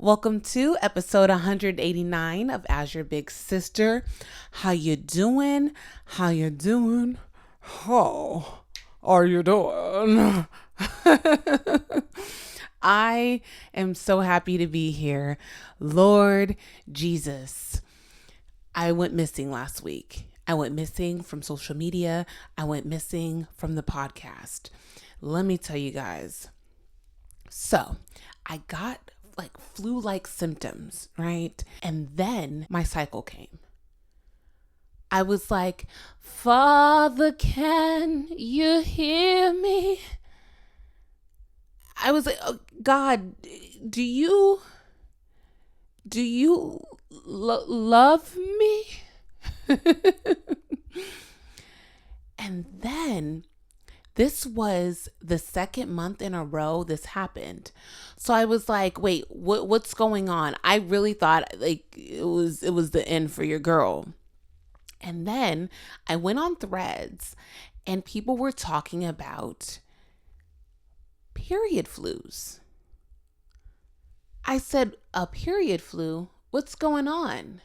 Welcome to episode 189 of As Your Big Sister. How you doing? How you doing? How are you doing? I am so happy to be here. Lord Jesus, I went missing last week. I went missing from social media. I went missing from the podcast. Let me tell you guys. So I got like flu-like symptoms, right? And then my cycle came. I was like, Father, can you hear me? I was like, oh, God, do you love me? And then this was the second month in a row this happened. So I was like, wait, what's going on? I really thought like it was the end for your girl. And then I went on Threads and people were talking about period flus. I said, a period flu? What's going on?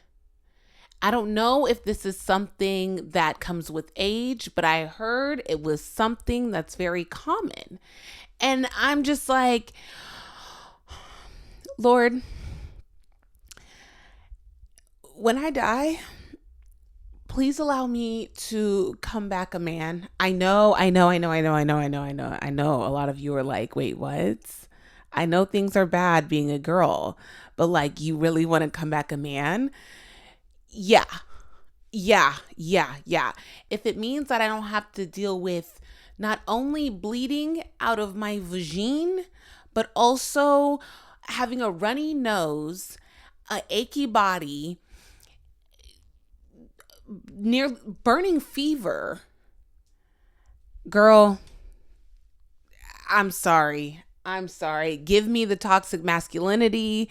I don't know if this is something that comes with age, but I heard it was something that's very common. And I'm just like, Lord, when I die, please allow me to come back a man. I know. A lot of you are like, wait, what? I know things are bad being a girl, but like, you really want to come back a man? Yeah. If it means that I don't have to deal with not only bleeding out of my vagine, but also having a runny nose, a achy body, near burning fever, girl, I'm sorry. Give me the toxic masculinity.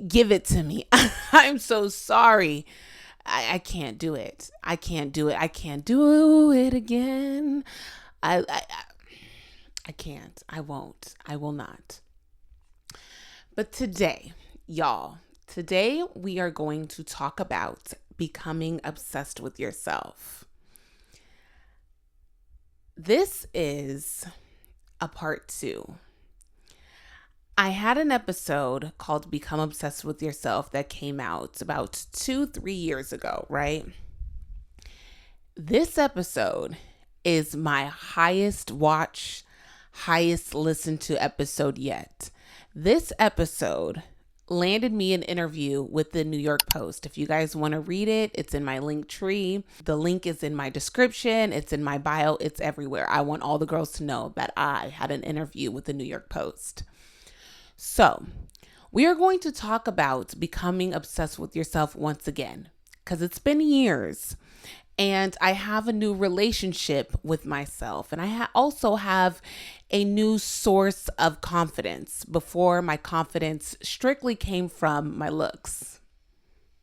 Give it to me. I'm so sorry. I can't do it. I can't do it again. I can't. I won't. I will not. But today, y'all, we are going to talk about becoming obsessed with yourself. This is a part 2. I had an episode called Become Obsessed with Yourself that came out about 2-3 years ago, right? This episode is my highest watch, highest listened to episode yet. This episode landed me an interview with the New York Post. If you guys want to read it, it's in my link tree. The link is in my description. It's in my bio. It's everywhere. I want all the girls to know that I had an interview with the New York Post. So we are going to talk about becoming obsessed with yourself once again, because it's been years and I have a new relationship with myself. And I also have a new source of confidence. Before, my confidence strictly came from my looks.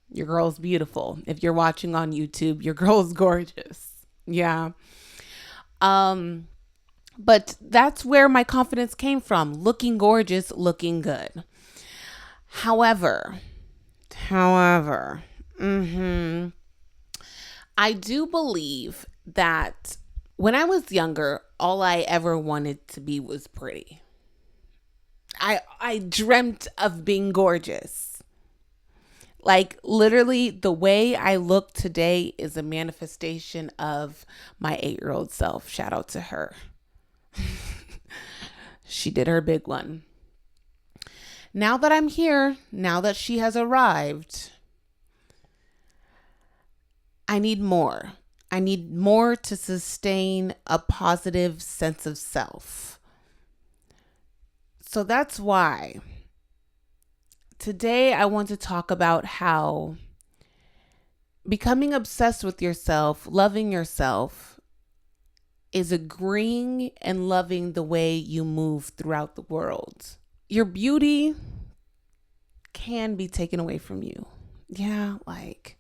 Your girl's beautiful. If you're watching on YouTube, your girl's gorgeous. Yeah. But that's where my confidence came from. Looking gorgeous, looking good. However, I do believe that when I was younger, all I ever wanted to be was pretty. I dreamt of being gorgeous. Like literally the way I look today is a manifestation of my 8-year-old self. Shout out to her. She did her big one. Now that I'm here, now that she has arrived, I need more. I need more to sustain a positive sense of self. So that's why today I want to talk about how becoming obsessed with yourself, loving yourself, is agreeing and loving the way you move throughout the world. Your beauty can be taken away from you. Yeah, like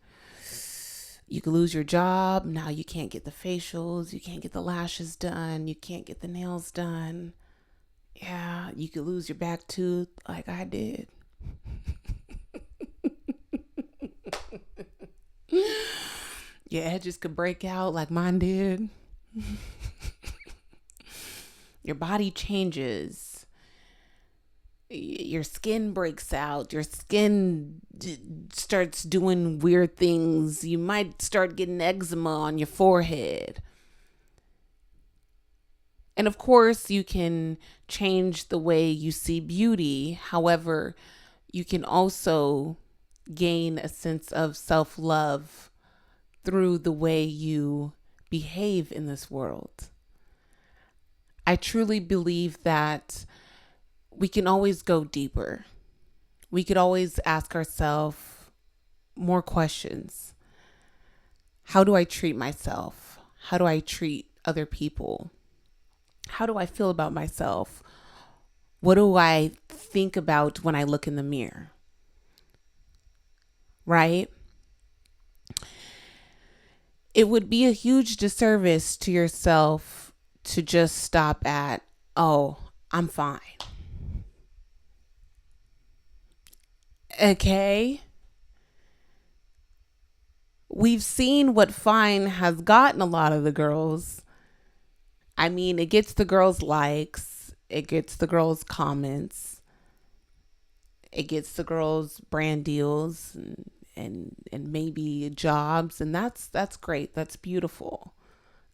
you could lose your job. Now you can't get the facials. You can't get the lashes done. You can't get the nails done. Yeah, you could lose your back tooth like I did. Your edges could break out like mine did. Your body changes. Your skin breaks out. Your skin starts doing weird things. You might start getting eczema on your forehead. And of course, you can change the way you see beauty. However, you can also gain a sense of self love through the way you behave in this world. I truly believe that we can always go deeper. We could always ask ourselves more questions. How do I treat myself? How do I treat other people? How do I feel about myself? What do I think about when I look in the mirror? Right? It would be a huge disservice to yourself to just stop at, oh, I'm fine. Okay? We've seen what fine has gotten a lot of the girls. I mean, it gets the girls' likes, it gets the girls' comments, it gets the girls' brand deals and maybe jobs, and that's great. That's beautiful.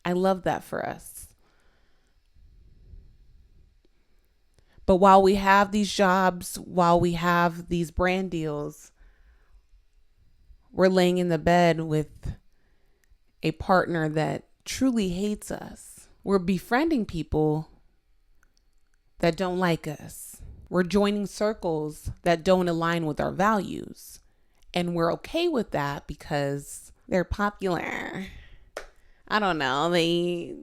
I love that for us. But while we have these jobs, while we have these brand deals, we're laying in the bed with a partner that truly hates us. We're befriending people that don't like us. We're joining circles that don't align with our values. And we're okay with that because they're popular. I don't know. They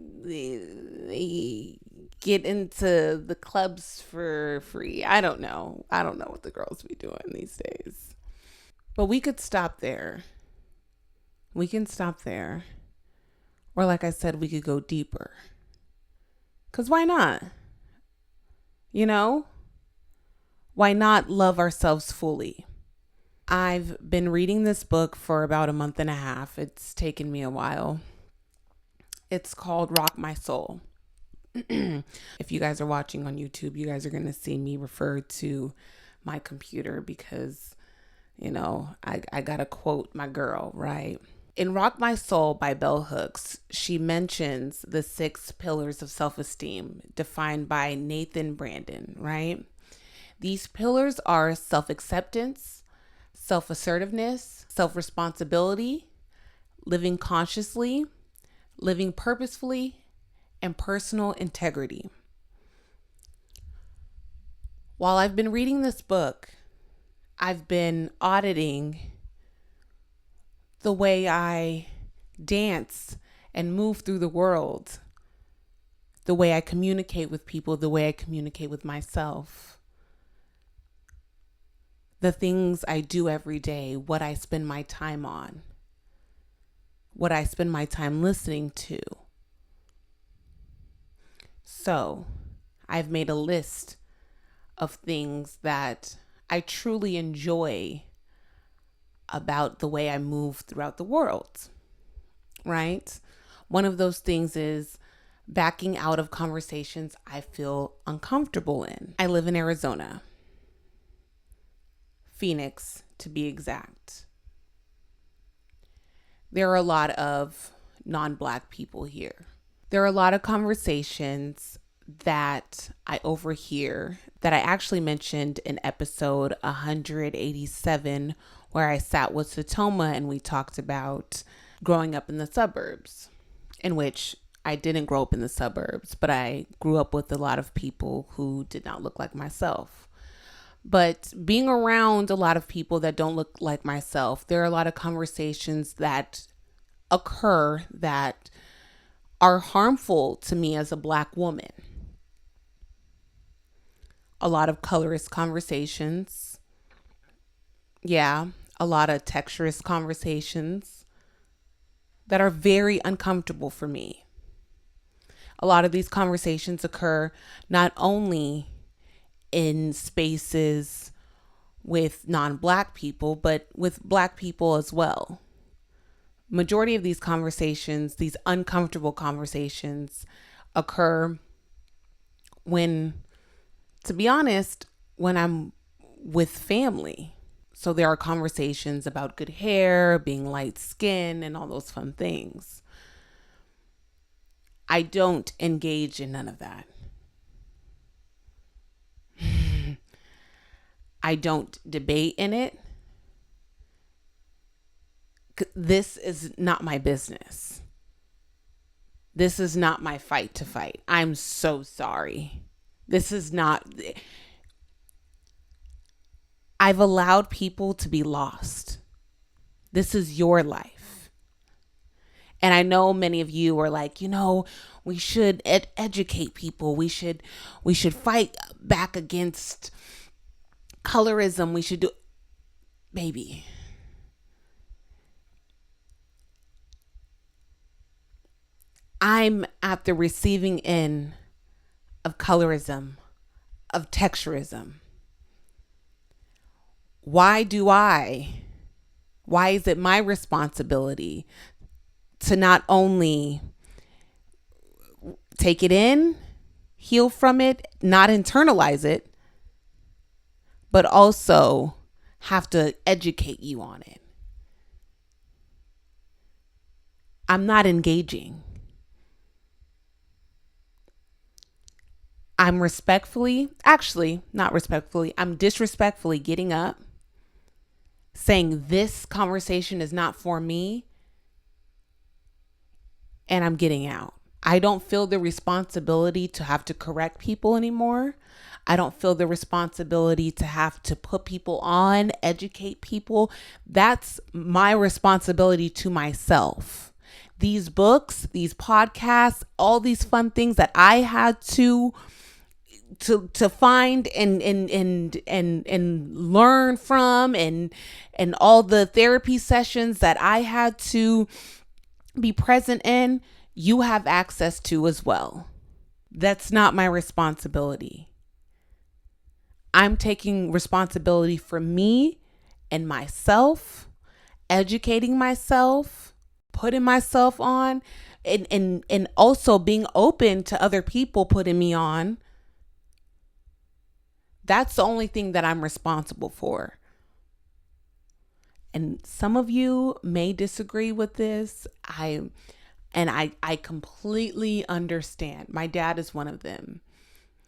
get into the clubs for free. I don't know. I don't know what the girls be doing these days. But we could stop there. We can stop there. Or like I said, we could go deeper. Because why not? You know? Why not love ourselves fully? I've been reading this book for about a month and a half. It's taken me a while. It's called Rock My Soul. If you guys are watching on YouTube, you guys are going to see me refer to my computer because, you know, I got to quote my girl, right? In Rock My Soul by Bell Hooks, she mentions the 6 pillars of self-esteem defined by Nathan Brandon, right? These pillars are self-acceptance, self-assertiveness, self-responsibility, living consciously, living purposefully, and personal integrity. While I've been reading this book, I've been auditing the way I dance and move through the world, the way I communicate with people, the way I communicate with myself, the things I do every day, what I spend my time on, what I spend my time listening to. So I've made a list of things that I truly enjoy about the way I move throughout the world, right? One of those things is backing out of conversations I feel uncomfortable in. I live in Arizona, Phoenix to be exact. There are a lot of non-Black people here. There are a lot of conversations that I overhear that I actually mentioned in episode 187, where I sat with Satoma and we talked about growing up in the suburbs, in which I didn't grow up in the suburbs, but I grew up with a lot of people who did not look like myself. But being around a lot of people that don't look like myself, there are a lot of conversations that occur that are harmful to me as a Black woman. A lot of colorist conversations. Yeah, a lot of texturist conversations that are very uncomfortable for me. A lot of these conversations occur not only in spaces with non-Black people, but with Black people as well. Majority of these conversations, these uncomfortable conversations, occur when, to be honest, when I'm with family. So there are conversations about good hair, being light skinned, and all those fun things. I don't engage in none of that. I don't debate in it. This is not my business. This is not my fight to fight. I'm so sorry. This is not. I've allowed people to be lost. This is your life. And I know many of you are like, we should educate people. We should fight back against colorism. We should do, baby. I'm at the receiving end of colorism, of texturism. Why is it my responsibility to not only take it in, heal from it, not internalize it, but also have to educate you on it? I'm not engaging. I'm I'm disrespectfully getting up, saying this conversation is not for me, and I'm getting out. I don't feel the responsibility to have to correct people anymore. I don't feel the responsibility to have to put people on, educate people. That's my responsibility to myself. These books, these podcasts, all these fun things that I had to find and learn from, and all the therapy sessions that I had to be present in, you have access to as well. That's not my responsibility. I'm taking responsibility for me and myself, educating myself, putting myself on, and also being open to other people putting me on. That's the only thing that I'm responsible for. And some of you may disagree with this. I completely understand. My dad is one of them.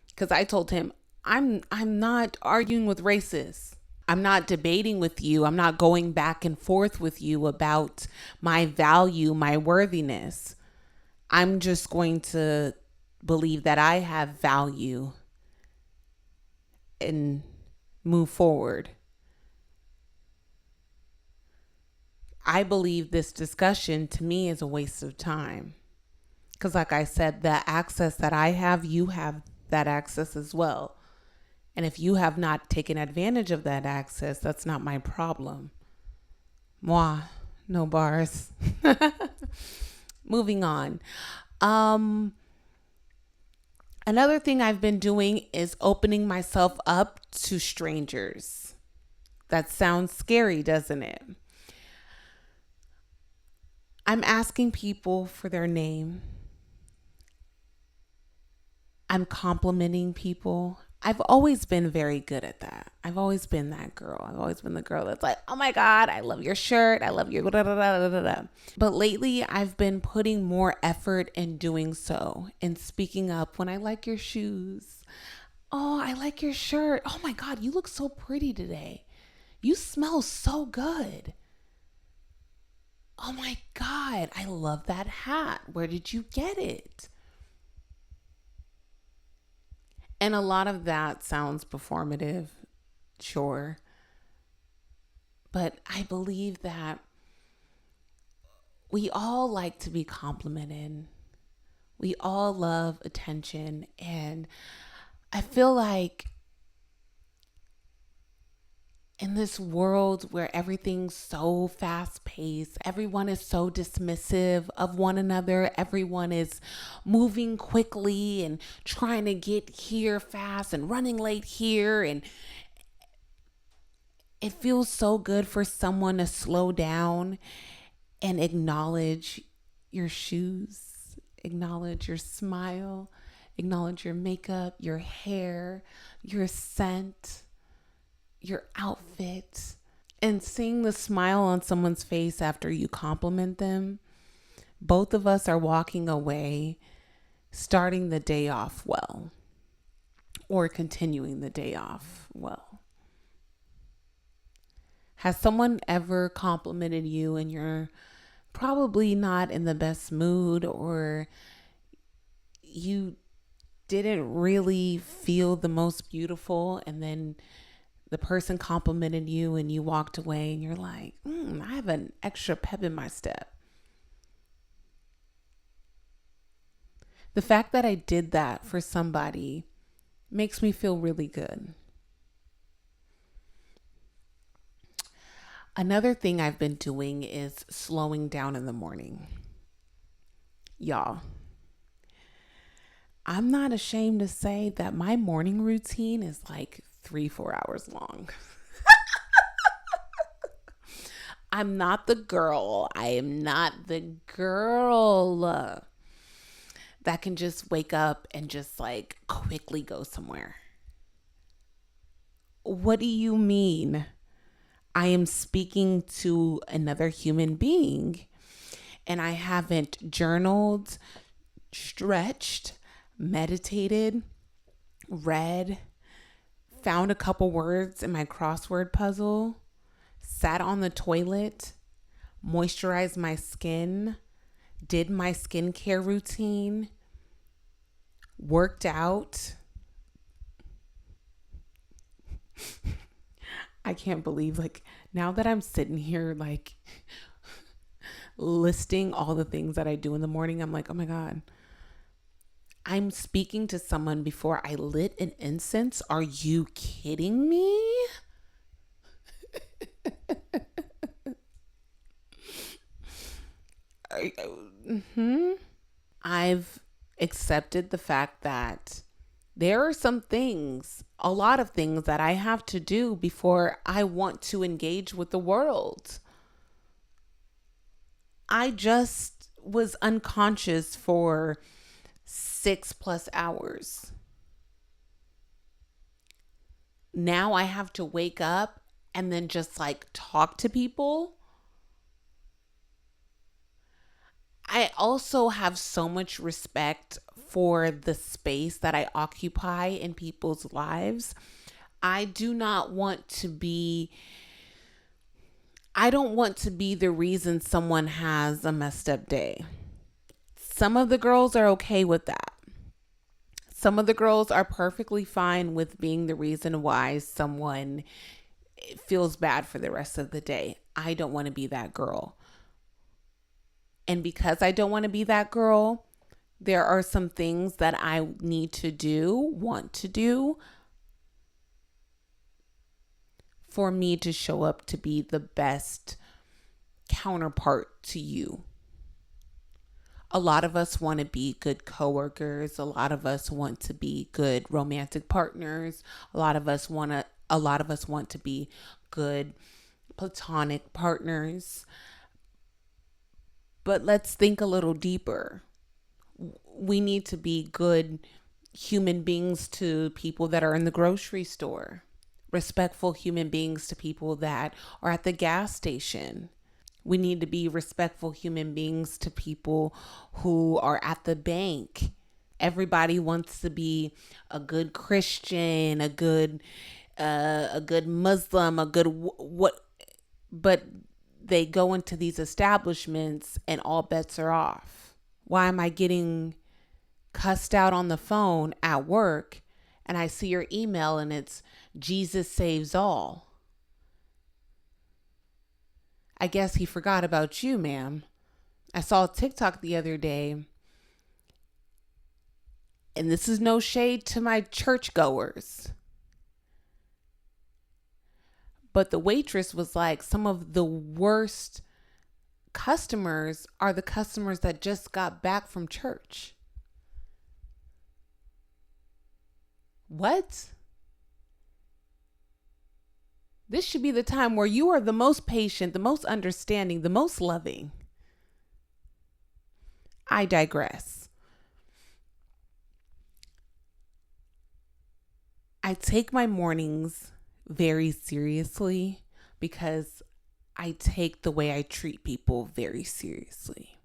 Because I told him, I'm not arguing with racists. I'm not debating with you. I'm not going back and forth with you about my value, my worthiness. I'm just going to believe that I have value and move forward. I believe this discussion to me is a waste of time. Because like I said, the access that I have, you have that access as well. And if you have not taken advantage of that access, that's not my problem. Moi, no bars. Moving on. Another thing I've been doing is opening myself up to strangers. That sounds scary, doesn't it? I'm asking people for their name. I'm complimenting people. I've always been very good at that. I've always been that girl. I've always been the girl that's like, oh my God, I love your shirt. I love your da da da da da. But lately, I've been putting more effort in doing so and speaking up when I like your shoes. Oh, I like your shirt. Oh my God, you look so pretty today. You smell so good. Oh my God, I love that hat. Where did you get it? And a lot of that sounds performative, sure. But I believe that we all like to be complimented. We all love attention. And I feel like in this world where everything's so fast paced, everyone is so dismissive of one another. Everyone is moving quickly and trying to get here fast and running late here. And it feels so good for someone to slow down and acknowledge your shoes, acknowledge your smile, acknowledge your makeup, your hair, your scent, your outfit, and seeing the smile on someone's face after you compliment them. Both of us are walking away, starting the day off well, or continuing the day off well. Has someone ever complimented you and you're probably not in the best mood, or you didn't really feel the most beautiful, and then the person complimented you and you walked away and you're like, I have an extra pep in my step. The fact that I did that for somebody makes me feel really good. Another thing I've been doing is slowing down in the morning. Y'all, I'm not ashamed to say that my morning routine is like 3-4 hours long. I'm not the girl. I am not the girl that can just wake up and just like quickly go somewhere. What do you mean? I am speaking to another human being, and I haven't journaled, stretched, meditated, read, found a couple words in my crossword puzzle, sat on the toilet, moisturized my skin, did my skincare routine, worked out. I can't believe, like, now that I'm sitting here, like, listing all the things that I do in the morning, I'm like, oh my God, I'm speaking to someone before I lit an incense. Are you kidding me? I've accepted the fact that there are some things, a lot of things that I have to do before I want to engage with the world. I just was unconscious for 6+ hours. Now I have to wake up and then just like talk to people. I also have so much respect for the space that I occupy in people's lives. I don't want to be the reason someone has a messed up day. Some of the girls are okay with that. Some of the girls are perfectly fine with being the reason why someone feels bad for the rest of the day. I don't want to be that girl. And because I don't want to be that girl, there are some things that I need to do, want to do, for me to show up to be the best counterpart to you. A lot of us want to be good coworkers. A lot of us want to be good romantic partners. A lot of us want to be good platonic partners. But let's think a little deeper. We need to be good human beings to people that are in the grocery store. Respectful human beings to people that are at the gas station. We need to be respectful human beings to people who are at the bank. Everybody wants to be a good Christian, a good Muslim, but they go into these establishments and all bets are off. Why am I getting cussed out on the phone at work and I see your email and it's Jesus saves all? I guess he forgot about you, ma'am. I saw a TikTok the other day, and this is no shade to my churchgoers, but the waitress was like, some of the worst customers are the customers that just got back from church. What? This should be the time where you are the most patient, the most understanding, the most loving. I digress. I take my mornings very seriously because I take the way I treat people very seriously.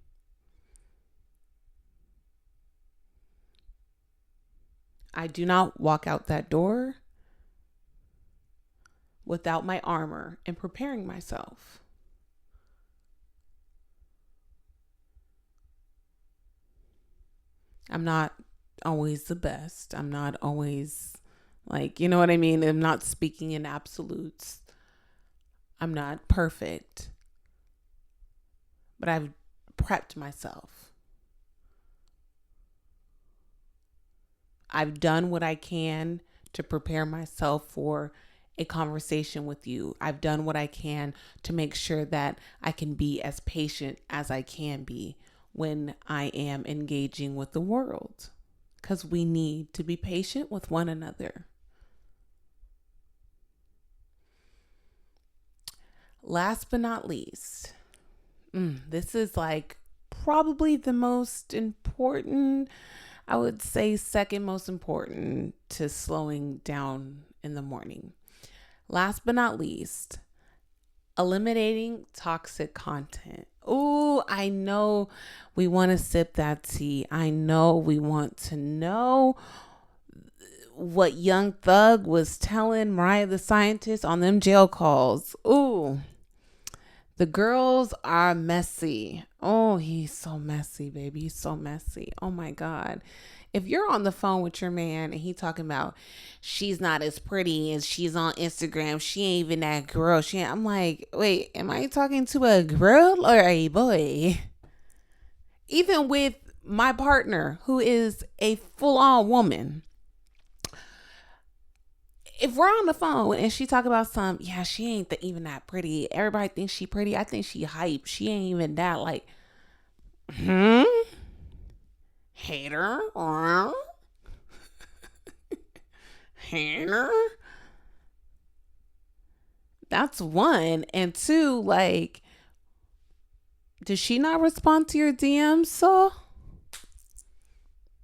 I do not walk out that door without my armor and preparing myself. I'm not always the best. I'm not always like, you know what I mean? I'm not speaking in absolutes. I'm not perfect, but I've prepped myself. I've done what I can to prepare myself for a conversation with you. I've done what I can to make sure that I can be as patient as I can be when I am engaging with the world, because we need to be patient with one another. Last but not least, this is like probably the most important, I would say second most important to slowing down in the morning. Last but not least, eliminating toxic content. Oh, I know we want to sip that tea. I know we want to know what Young Thug was telling Mariah the Scientist on them jail calls. Ooh, the girls are messy. Oh, he's so messy, baby. He's so messy. Oh my God. If you're on the phone with your man and he talking about she's not as pretty as she's on Instagram, she ain't even that girl. I'm like, wait, am I talking to a girl or a boy? Even with my partner, who is a full-on woman, if we're on the phone and she talk about yeah, she ain't even that pretty. Everybody thinks she pretty. I think she hype. She ain't even that. Like, hater, hater. That's one. And two, like, does she not respond to your DMs? So,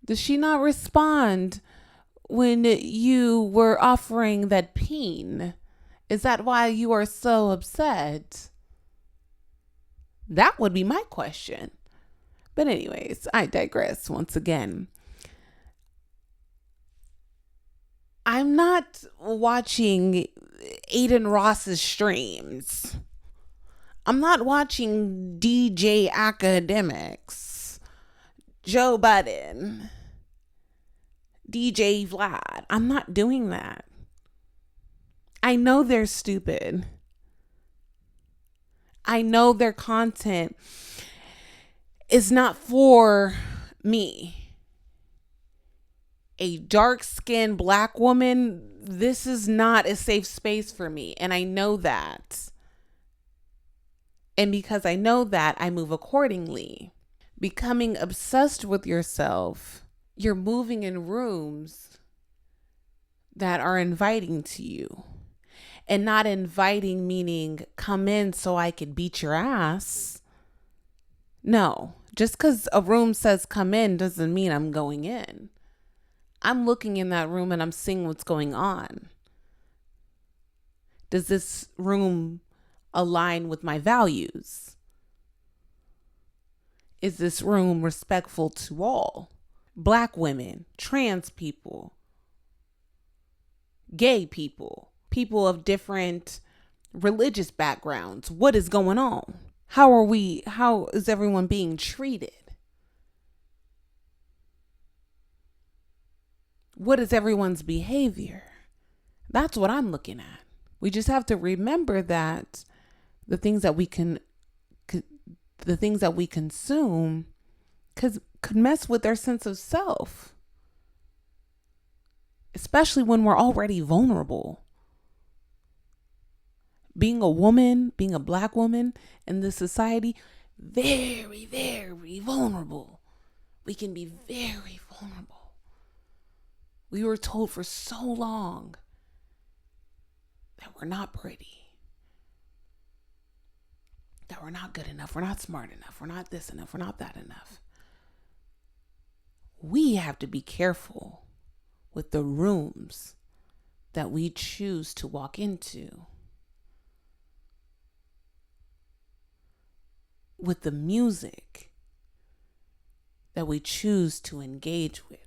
does she not respond when you were offering that peen? Is that why you are so upset? That would be my question. But anyways, I digress once again. I'm not watching Aiden Ross's streams. I'm not watching DJ Academics, Joe Budden, DJ Vlad. I'm not doing that. I know they're stupid. I know their content is not for me. A dark-skinned black woman, this is not a safe space for me. And I know that. And because I know that, I move accordingly. Becoming obsessed with yourself, you're moving in rooms that are inviting to you. And not inviting meaning come in so I could beat your ass. No, just because a room says come in doesn't mean I'm going in. I'm looking in that room and I'm seeing what's going on. Does this room align with my values? Is this room respectful to all? Black women, trans people, gay people, people of different religious backgrounds. What is going on? How is everyone being treated? What is everyone's behavior? That's what I'm looking at. We just have to remember that the things that we consume could mess with our sense of self, especially when we're already vulnerable. Being a woman, being a black woman in this society, very, very vulnerable. We can be very vulnerable. We were told for so long that we're not pretty, that we're not good enough, we're not smart enough, we're not this enough, we're not that enough. we have to be careful with the rooms that we choose to walk into, with the music that we choose to engage with.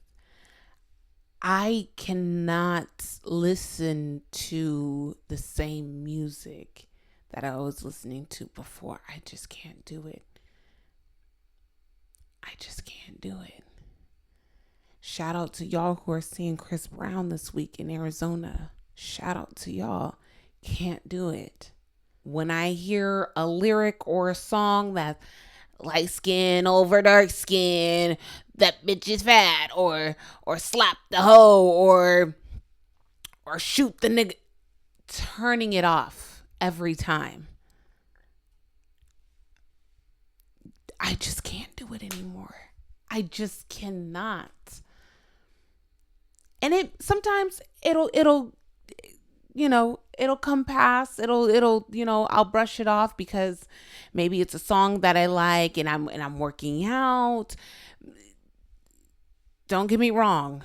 I cannot listen to the same music that I was listening to before. I just can't do it. I just can't do it. Shout out to y'all who are seeing Chris Brown this week in Arizona. Shout out to y'all. Can't do it. When I hear a lyric or a song that light skin over dark skin, that bitch is fat, or slap the hoe, or shoot the nigga, turning it off every time. I just can't do it anymore. I just cannot. And sometimes it'll come past. I'll brush it off because maybe it's a song that I like and I'm working out. Don't get me wrong.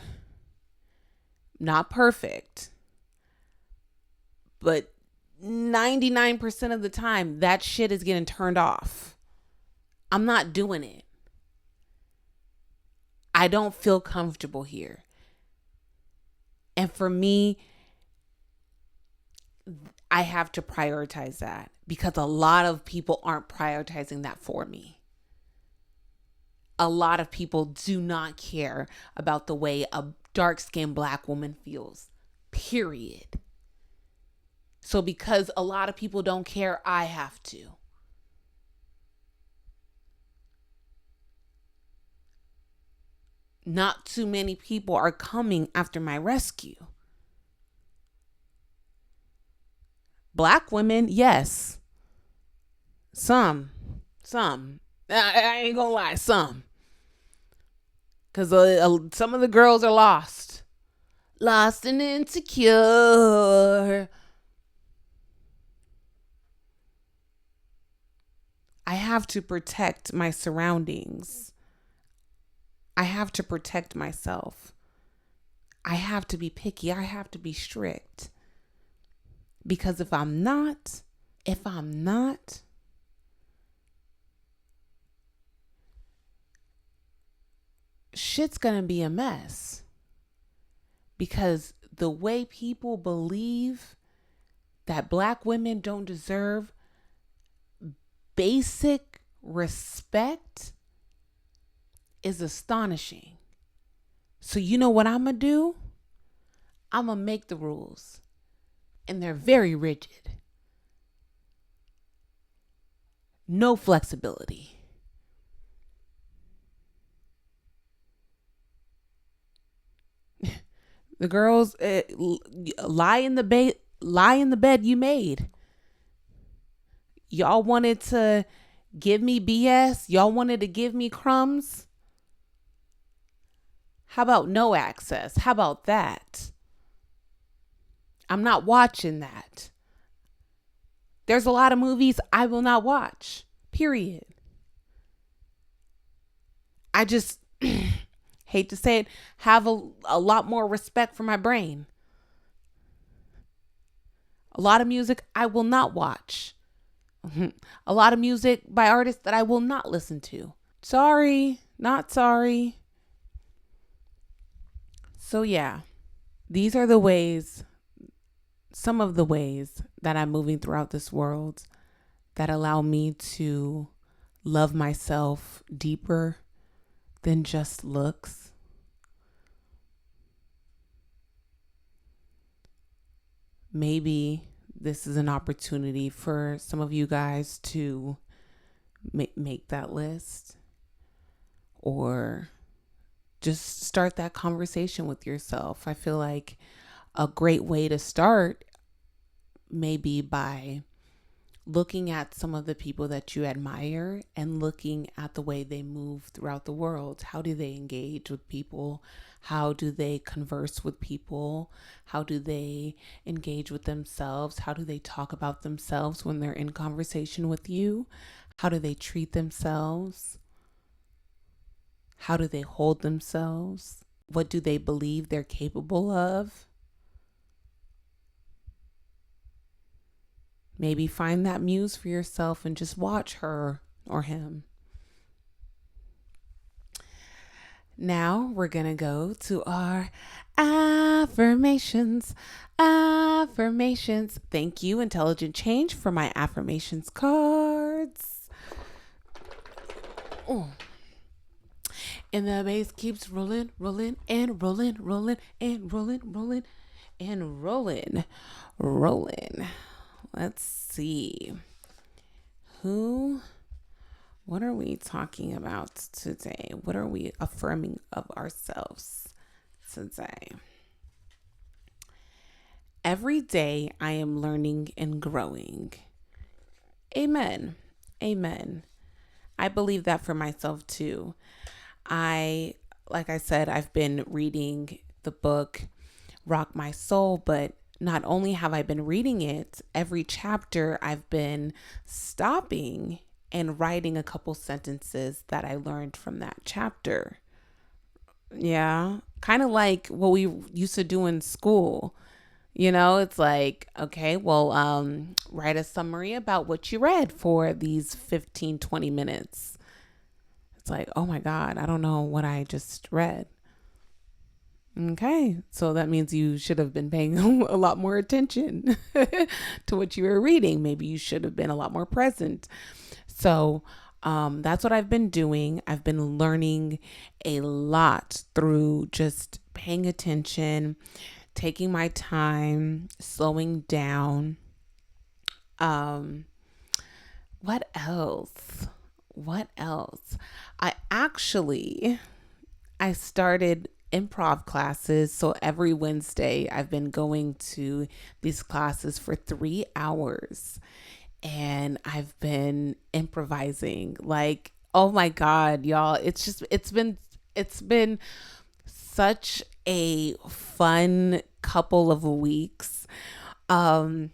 Not perfect. But 99% of the time, that shit is getting turned off. I'm not doing it. I don't feel comfortable here. And for me, I have to prioritize that because a lot of people aren't prioritizing that for me. A lot of people do not care about the way a dark-skinned Black woman feels, period. So because a lot of people don't care, I have to. Not too many people are coming after my rescue. Black women, yes. Some. I ain't gonna lie, some. Because some of the girls are lost. Lost and insecure. I have to protect my surroundings. I have to protect myself. I have to be picky. I have to be strict. Because if I'm not, shit's gonna be a mess. Because the way people believe that Black women don't deserve basic respect is astonishing. So you know what I'm gonna do? I'm gonna make the rules. And they're very rigid. No flexibility. The girls lie in the bed you made. Y'all wanted to give me BS. Y'all wanted to give me crumbs. How about no access? How about that? I'm not watching that. There's a lot of movies I will not watch. Period. I just hate to say it, have a lot more respect for my brain. A lot of music I will not watch. A lot of music by artists that I will not listen to. Sorry, not sorry. So yeah, these are some of the ways that I'm moving throughout this world that allow me to love myself deeper than just looks. Maybe this is an opportunity for some of you guys to make that list or just start that conversation with yourself. I feel like a great way to start may be by looking at some of the people that you admire and looking at the way they move throughout the world. How do they engage with people? How do they converse with people? How do they engage with themselves? How do they talk about themselves when they're in conversation with you? How do they treat themselves? How do they hold themselves? What do they believe they're capable of? Maybe find that muse for yourself and just watch her or him. Now we're going to go to our affirmations. Affirmations. Thank you, Intelligent Change, for my affirmations cards. Oh. And the bass keeps rolling, rolling, and rolling, rolling, and rolling, rolling, and rolling, rolling. Let's see. What are we talking about today? What are we affirming of ourselves today? Every day I am learning and growing. Amen. Amen. I believe that for myself too. Like I said, I've been reading the book Rock My Soul, but not only have I been reading it, every chapter I've been stopping and writing a couple sentences that I learned from that chapter. Yeah, kind of like what we used to do in school. It's like, okay, well, write a summary about what you read for these 15, 20 minutes. It's like, oh my God, I don't know what I just read. Okay, so that means you should have been paying a lot more attention to what you were reading. Maybe you should have been a lot more present. So that's what I've been doing. I've been learning a lot through just paying attention, taking my time, slowing down. What else? I started improv classes. So every Wednesday I've been going to these classes for 3 hours and I've been improvising. Like, oh my God, y'all. It's been such a fun couple of weeks. So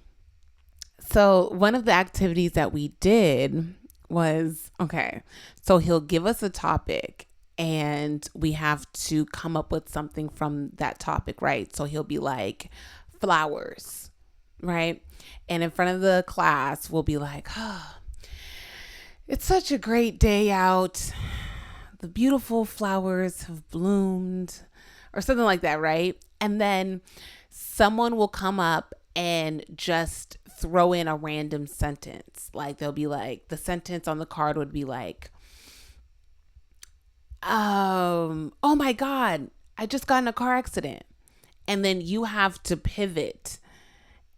one of the activities that we did was, okay, so he'll give us a topic and we have to come up with something from that topic, right? So he'll be like, flowers, right? And in front of the class, we'll be like, oh, it's such a great day out. The beautiful flowers have bloomed, or something like that, right? And then someone will come up and just throw in a random sentence. Like they'll be like, the sentence on the card would be like, oh my God, I just got in a car accident. And then you have to pivot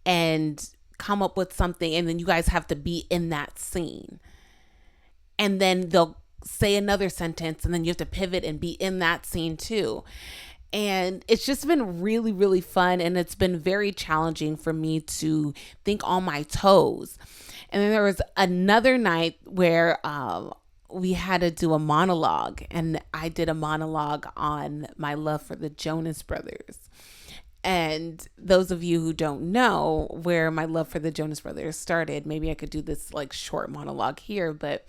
and come up with something. And then you guys have to be in that scene. And then they'll say another sentence and then you have to pivot and be in that scene too. And it's just been really, really fun. And it's been very challenging for me to think on my toes. And then there was another night where we had to do a monologue. And I did a monologue on my love for the Jonas Brothers. And those of you who don't know where my love for the Jonas Brothers started, maybe I could do this like short monologue here, but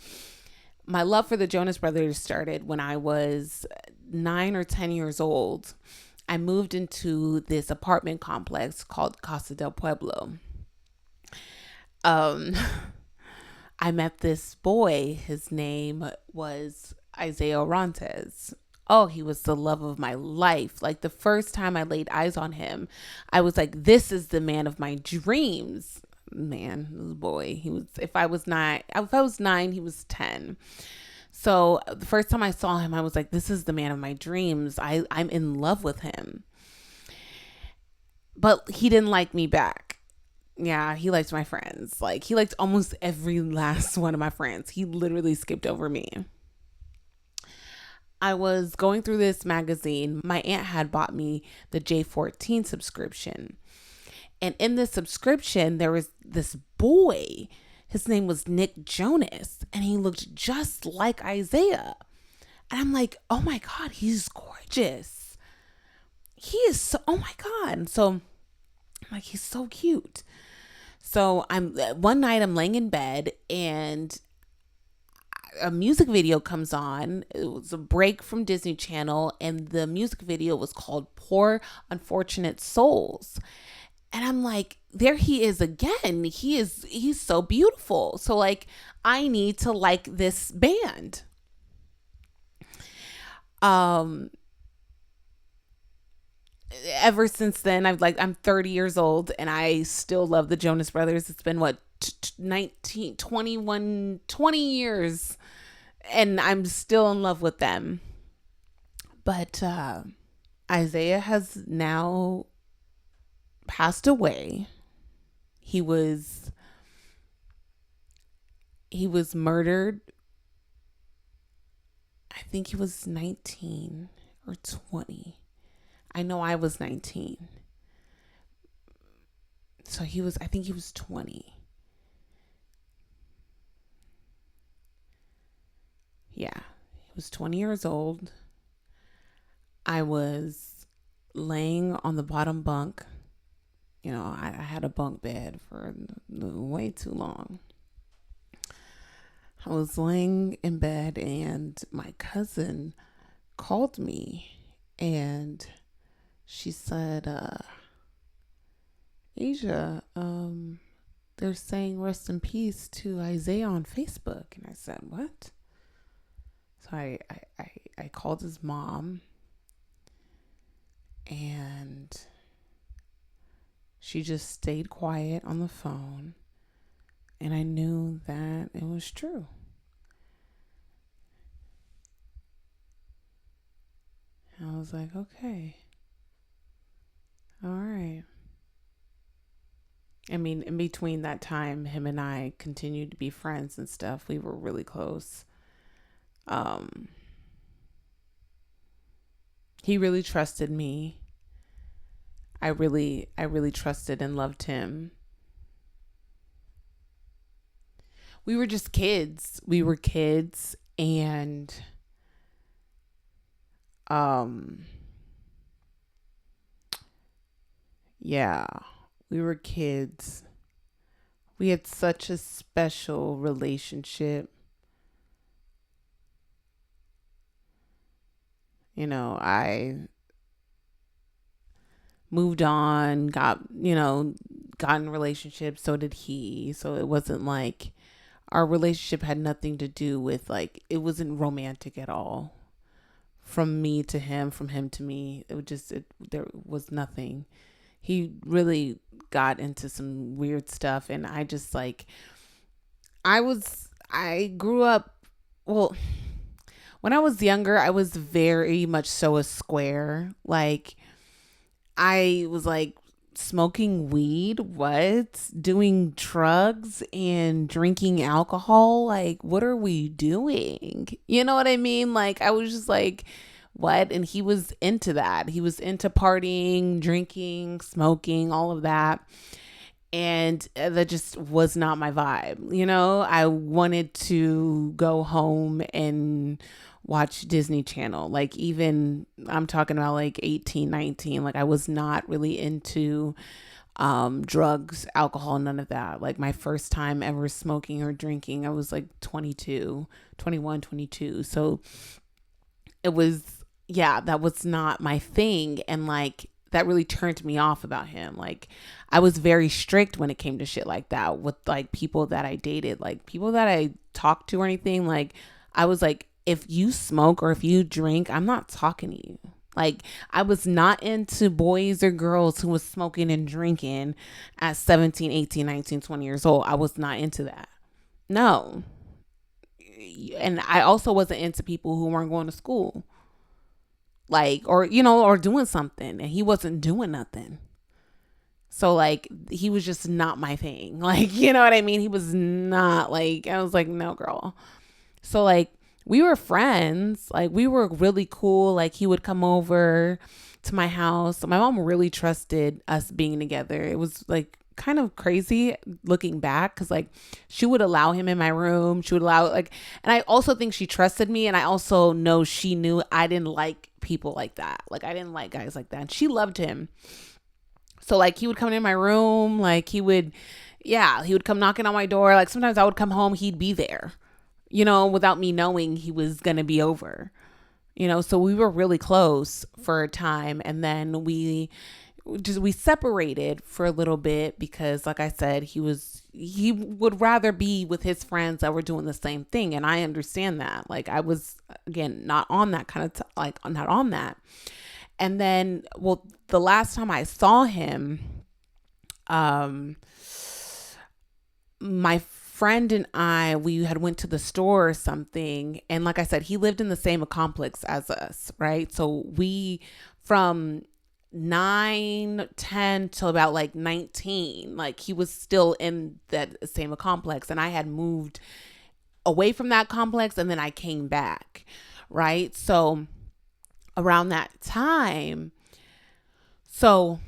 my love for the Jonas Brothers started when I was 9 or 10 years old. I moved into this apartment complex called Casa del Pueblo. I met this boy. His name was Isaiah Orantes. Oh, he was the love of my life. Like the first time I laid eyes on him, I was like, this is the man of my dreams. Man, this boy, if I was 9, he was 10. So the first time I saw him, I was like, this is the man of my dreams. I'm in love with him. But he didn't like me back. Yeah, he liked my friends. Like he liked almost every last one of my friends. He literally skipped over me. I was going through this magazine. My aunt had bought me the J14 subscription. And in this subscription, there was this boy. His name was Nick Jonas. And he looked just like Isaiah. And I'm like, oh my God, he's gorgeous. He is so, oh my God. So I'm like, he's so cute. So one night I'm laying in bed and a music video comes on. It was a break from Disney Channel, and the music video was called Poor Unfortunate Souls. And I'm like, there he is again. He's so beautiful. So like, I need to like this band. Ever since then, I'm 30 years old and I still love the Jonas Brothers. It's been what, 19, 21, 20 years, and I'm still in love with them. But Isaiah has now passed away. He was murdered. I think he was 19 or 20. I know I was 19. So I think he was 20. Yeah, he was 20 years old. I was laying on the bottom bunk. You know, I had a bunk bed for way too long. I was laying in bed and my cousin called me and she said, Asia, they're saying rest in peace to Isaiah on Facebook. And I said, what? So I called his mom and she just stayed quiet on the phone. And I knew that it was true. I was like, okay. All right. I mean, in between that time, him and I continued to be friends and stuff. We were really close. He really trusted me. I really trusted and loved him. We were just kids. We were kids and yeah, we were kids. We had such a special relationship. You know, I moved on, got in relationships, so did he. So it wasn't like our relationship had nothing to do with like, it wasn't romantic at all. From me to him, from him to me, there was nothing. He really got into some weird stuff, and I just like, I grew up, well, when I was younger, I was very much so a square. Like, I was like smoking weed, what? Doing drugs and drinking alcohol. Like, what are we doing? You know what I mean? Like, I was just like, what? And he was into that. He was into partying, drinking, smoking, all of that. And that just was not my vibe. You know, I wanted to go home and watch Disney Channel. Like, even I'm talking about like 18, 19. Like, I was not really into drugs, alcohol, none of that. Like, my first time ever smoking or drinking, I was like 22, 21, 22. So it was, yeah, that was not my thing. And like, that really turned me off about him. Like, I was very strict when it came to shit like that with like people that I dated, like people that I talked to or anything. Like, I was like, if you smoke or if you drink, I'm not talking to you. Like, I was not into boys or girls who was smoking and drinking at 17, 18, 19, 20 years old. I was not into that. No. And I also wasn't into people who weren't going to school. Like, or, you know, or doing something, and he wasn't doing nothing. So like, he was just not my thing. Like, you know what I mean? He was not like, I was like, no, girl. So like, we were friends. Like, we were really cool. Like, he would come over to my house. My mom really trusted us being together. It was like kind of crazy looking back, because like, she would allow him in my room. She would allow, like, and I also think she trusted me, and I also know she knew I didn't like people like that. Like, I didn't like guys like that, and she loved him. So like, he would come in my room, like he would come knocking on my door. Like, sometimes I would come home, he'd be there. without me knowing he was going to be over. So we were really close for a time, and then we separated for a little bit because, like I said, he would rather be with his friends that were doing the same thing, and I understand that. Like, I was, again, not on that kind of not on that. And then, well, the last time I saw him, my friend and we had went to the store or something, and like I said, he lived in the same complex as us, right? So we, from 9, 10 till about like 19, like he was still in that same complex, and I had moved away from that complex, and then I came back, right? So around that time, so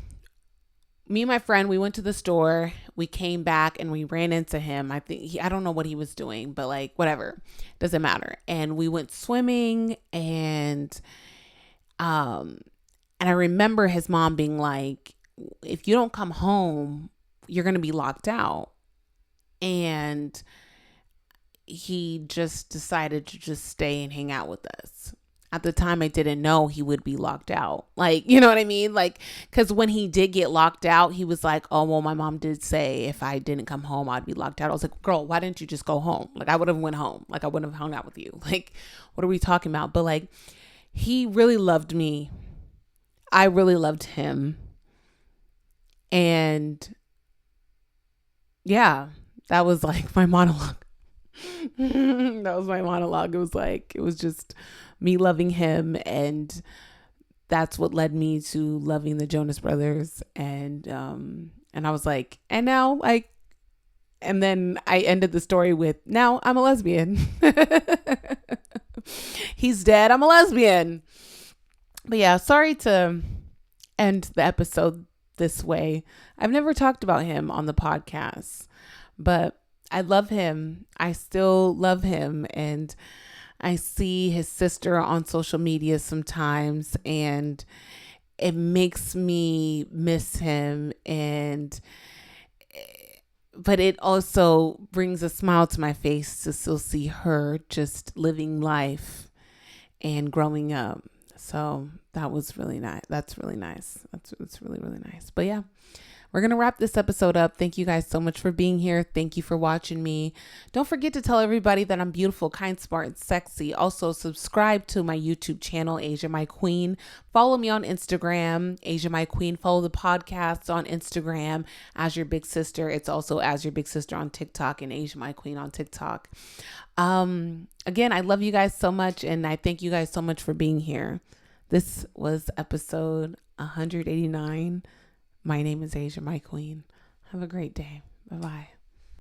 me and my friend, we went to the store, we came back, and we ran into him. I don't know what he was doing, but like, whatever, doesn't matter. And we went swimming, and I remember his mom being like, if you don't come home, you're going to be locked out. And he just decided to just stay and hang out with us. At the time, I didn't know he would be locked out. Like, you know what I mean? Like, because when he did get locked out, he was like, oh, well, my mom did say if I didn't come home, I'd be locked out. I was like, girl, why didn't you just go home? Like, I would have went home. Like, I wouldn't have hung out with you. Like, what are we talking about? But like, he really loved me. I really loved him. And yeah, that was like my monologue. That was my monologue. It was just me loving him, and that's what led me to loving the Jonas Brothers. And I was like, and now, like, and then I ended the story with, now I'm a lesbian. He's dead, I'm a lesbian. But yeah, sorry to end the episode this way. I've never talked about him on the podcast, but I love him. I still love him. And I see his sister on social media sometimes, and it makes me miss him. But it also brings a smile to my face to still see her just living life and growing up. So that was really nice. That's really nice. That's really, really nice. But yeah, we're going to wrap this episode up. Thank you guys so much for being here. Thank you for watching me. Don't forget to tell everybody that I'm beautiful, kind, smart, and sexy. Also, subscribe to my YouTube channel, Asia My Queen. Follow me on Instagram, Asia My Queen. Follow the podcast on Instagram, As Your Big Sister. It's also As Your Big Sister on TikTok, and Asia My Queen on TikTok. Again, I love you guys so much, and I thank you guys so much for being here. This was episode 189. My name is Asia My Queen. Have a great day. Bye-bye.